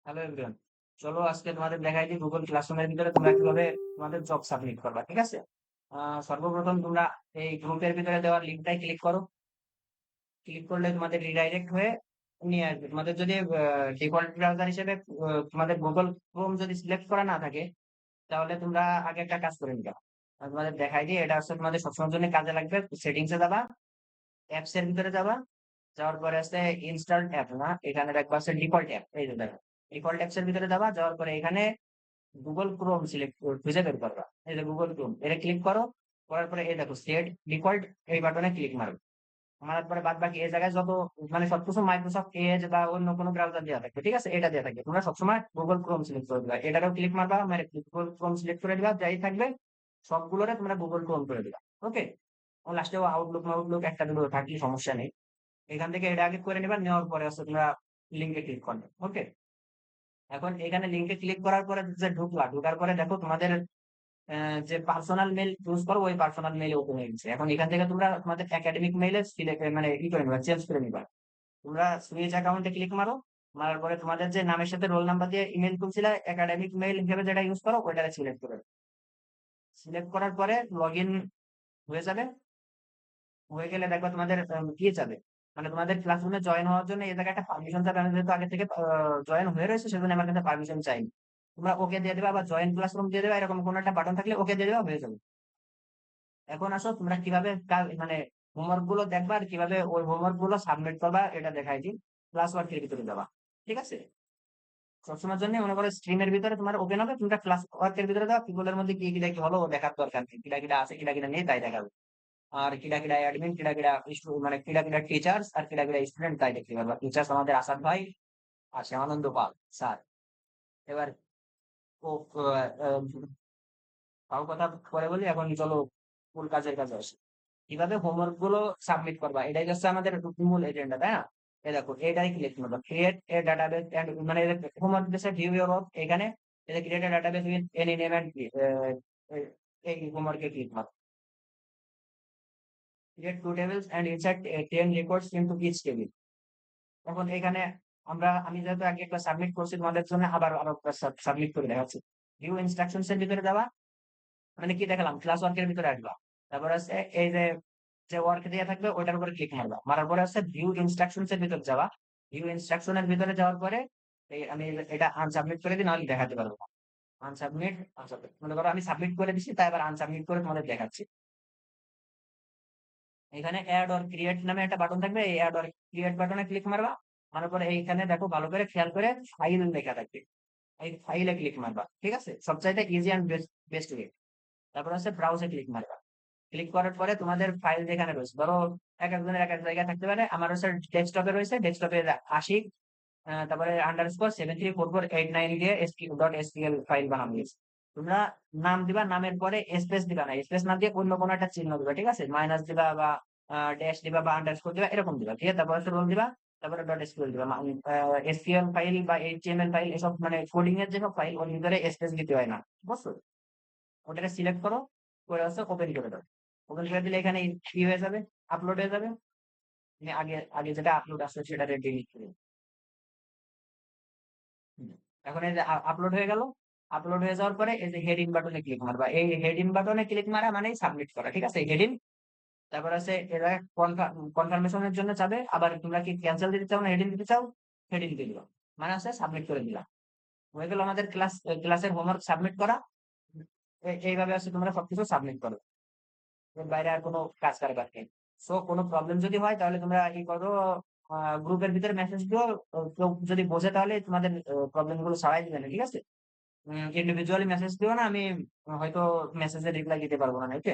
Hello everyone, চলো আজকে তোমাদের দেখাই দিই গুগল ক্লাসরুমের ভিতরে তোমরা কিভাবে তোমাদের জব সাবমিট করবা। ঠিক আছে? সর্বপ্রথম তোমরা এই গ্রুপের ভিতরে দেওয়ার লিঙ্কটাই ক্লিক করো। ক্লিক করলে তোমাদের রিডাইরেক্ট হয়ে নিয়ে আসবে। তোমাদের যদি ডিফল্ট ব্রাউজার হিসেবে তোমাদের গুগল ক্রোম যদি সিলেক্ট করা না থাকে, তাহলে তোমরা আগে একটা কাজ করে নিবা। তোমাদের দেখাই দিই, এটা হচ্ছে তোমাদের সবসময়ের জন্য কাজে লাগবে। সেটিংসে যাবা, অ্যাপস এর ভিতরে যাবা, যাওয়ার পরে আছে ইনস্টল অ্যাপ, না এখানে দেখবা আছে ডিফল্ট অ্যাপ। এই যে দেখো, ডিফল্ট অ্যাপস এর ভিতরে যাবা, যাওয়ার পরে এখানে গুগল ক্রোম সিলেক্ট খুঁজে বের করবা। এই যে গুগল ক্রোম, এটা ক্লিক করো। করার পরে এই দেখো সেট ডিফল্ট, এই বাটনে ক্লিক মারো। মারার পরে বাদ বাকি এই জায়গায় যত মানে সবকিছু মাইক্রোসফট এজ বা অন্য কোনো ব্রাউজার দেওয়া থাকবে, ঠিক আছে, এটা দেওয়া থাকবে। তোমরা সবসময় গুগল ক্রোম সিলেক্ট করে দিবা, এটারও ক্লিক মারবা, মানে গুগল ক্রোম সিলেক্ট করে দিবা, যাই থাকবে সবগুলোরে তোমরা গুগল ক্রোম করে দিবা। ওকে, লাস্টেও আউটলুক আউটলুক একটা দুটো থাকলে সমস্যা নেই। এখান থেকে এটা আগে করে নিবা, নেওয়ার পরে হচ্ছে তোমরা লিঙ্কে ক্লিক করবে। ওকে, এখন এখানে লিঙ্কে ক্লিক করার পরে যে ঢুকলা, ঢুকার পরে দেখো তোমাদের যে পার্সোনাল মেল ইউজ করো, ওই পার্সোনাল মেল ওপেন হয়ে গেছে। এখন এখান থেকে তোমরা তোমাদের একাডেমিক মেইলে মানে ই করে নিবা, চেঞ্জ করে নিবা। তোমরা সুইচ অ্যাকাউন্টে ক্লিক মারো। মারার পরে তোমাদের যে নামের সাথে রোল নাম্বার দিয়ে ইমেল খুলছিলে, একাডেমিক মেইল হিসেবে যেটা ইউজ করো ওইটা সিলেক্ট করে। সিলেক্ট করার পরে লগ ইন হয়ে যাবে। হয়ে গেলে দেখবা তোমাদের কি যাবে, মানে তোমাদের ক্লাসরুমে জয়েন হওয়ার জন্য এই জায়গায় একটা পারমিশন চাবে। আমি যেহেতু আগে থেকে জয়েন হয়ে রয়েছে, সেজন্য আমার কাছে পারমিশন চাই। তোমরা ওকে দিয়ে দেবা বা জয়েন ক্লাসরুম দিয়ে দেবা, এরকম কোনো একটা বাটন থাকলে ওকে দিয়ে দেবা, হয়ে যাবে। এখন আসো তোমরা কিভাবে মানে হোমওয়ার্ক গুলো দেখবা আর কিভাবে ওই হোমওয়ার্ক গুলো সাবমিট করবা, এটা দেখাই দিই। ক্লাস ওয়ার্কের ভিতরে যাবা। ঠিক আছে? সবসময়ের জন্য মনে করো স্ক্রিনের ভিতরে তোমার ওপেন হবে, তোমরা ক্লাস ওয়ার্কের ভিতরে দাও, পিপলের মধ্যে কি কিটা কি হলো ও দেখার দরকার নেই, কিটা কিটা আছে কিটা কিটা নেই তাই দেখাবে। আর কিটা কিটা অ্যাডমিন, কিটা কিটা মানে কিটা কিটা টিচার্স আর কিটা কিটা স্টুডেন্ট তাই দেখতে পারবা। টিচার্স আমাদের আসাদ ভাই আর শ্যামানন্দ পাল স্যার। এবার ও তাও কথা পরে বলি, এখন চলো মূল কাজের কাছে আসি। কিভাবে হোমওয়ার্ক গুলো সাবমিট করবা, এটাই হচ্ছে আমাদের মূল এজেন্ডা, তাই না? এই দেখো এটাই ক্লিক করবা, ক্রিয়েট এ ডাটাবেস এন্ড মানে হোমওয়ার্ক দিছে ভিউ ইউর ওয়ার্ক, এখানে এই create a database with any name and এই হোমওয়ার্কে ক্লিক করো। Create two tables and insert 10 records into each table. এখন এখানে আমি যেহেতু আগে একটা সাবমিট করছি, তোমাদের জন্য আবার আরো সাবমিট করে দেখাচ্ছি। ভিউ ইনস্ট্রাকশনস এর ভিতরে যাবা, মানে কি দেখালাম, ক্লাস ওয়ার্কের ভিতরে আসবা। তারপর আছে এই যে যে ওয়ার্ক দেওয়া থাকবে ওইটার উপরে ক্লিক মারবা। মারার পরে আছে ভিউ ইনস্ট্রাকশনস এর ভিতরে যাওয়া। ভিউ ইনস্ট্রাকশনের ভিতরে যাওয়ার পরে এই আমি এটা আনসাবমিট করে দিই, নাহলে দেখাতে পারবো না। আনসাবমিট, আনসাবমিট মনে করো আমি সাবমিট করে দিচ্ছি, তাই এবার আনসাবমিট করে তোমাদের দেখাচ্ছি। এখানে অ্যাড অর ক্রিয়েট নামে একটা বাটন থাকবে, এই অ্যাড অর ক্রিয়েট বাটনে ক্লিক মারবা। মারার পরে এইখানে দেখো ভালো করে খেয়াল করে ফাইল লেখা থাকবে, এই ফাইলে ক্লিক মারবা। ঠিক আছে? সবচাইতে ইজি অ্যান্ড বেস্ট ওয়ে। তারপর হচ্ছে ব্রাউজে ক্লিক মারবা। ক্লিক করার পরে তোমাদের ফাইল যেখানে রয়েছে, ধরো এক একজনের এক এক জায়গায় থাকতে পারে, আমার হচ্ছে ডেস্কটপে রয়েছে, ডেস্কটপে 80 তারপরে আন্ডারস্কোর 734489 দিয়ে এসকিউ.এসকিউএল ফাইল বানানো হয়েছে। তোমরা নাম দিবা, নামের পরে স্পেস দিবা না, স্পেস না দিয়ে অন্য কোনো একটা চিহ্ন দিবা। ঠিক আছে? মাইনাস দিবা বা ড্যাশ দিবা বা আন্ডারস্কোর দিবা, এরকম দিবা। ঠিক আছে? তারপর হচ্ছে রোল দিবা, তারপরে ডট এসকিউএল দিবা। এসকিউএল ফাইল বা এইচটিএমএল ফাইল এসব মানে কোডিং এর যেসব ফাইল, ওর ভিতরে স্পেস দিতে হয় না, বুঝছো? ওটাকে সিলেক্ট করো, করে হচ্ছে ওপেন করে দাও। ওপেন করে দিলে এখানে কি হয়ে যাবে, আপলোড হয়ে যাবে। তুমি আগে আগে যেটা আপলোড আসছে সেটা ডিলিট করে হুম। এখন এই যে আপলোড হয়ে গেল। আপলোড হয়ে যাওয়ার পরে এই যে হেডিং বাটনে ক্লিক মারবা, এই হেডিং বাটনে ক্লিক মারা মানে সাবমিট করা। ঠিক আছে? হেডিং, তারপর আছে এরা কনফার্মেশনের জন্য চাবে, আবার তোমরা কি ক্যান্সেল দিতে চাও না হেডিং দিতে চাও, হেডিং দিয়ে দিলাম, মানে আছে সাবমিট করে দিলাম। হয়ে গেল আমাদের ক্লাসের হোমওয়ার্ক সাবমিট করা। এইভাবে আছে তোমরা সবকিছু সাবমিট করো, এর বাইরে আর কোনো কাজ কারবার নেই। সো কোনো প্রবলেম যদি হয় তাহলে তোমরা কি করো, গ্রুপের ভিতরে মেসেজ দিও। কেউ যদি বোঝে তাহলে তোমাদের প্রবলেম গুলো সবাই দিবে না। ঠিক আছে? ইন্ডিভিজুয়ালি মেসেজ দিও না, আমি হয়তো মেসেজের রিপ্লাই দিতে পারবো না। ওকে।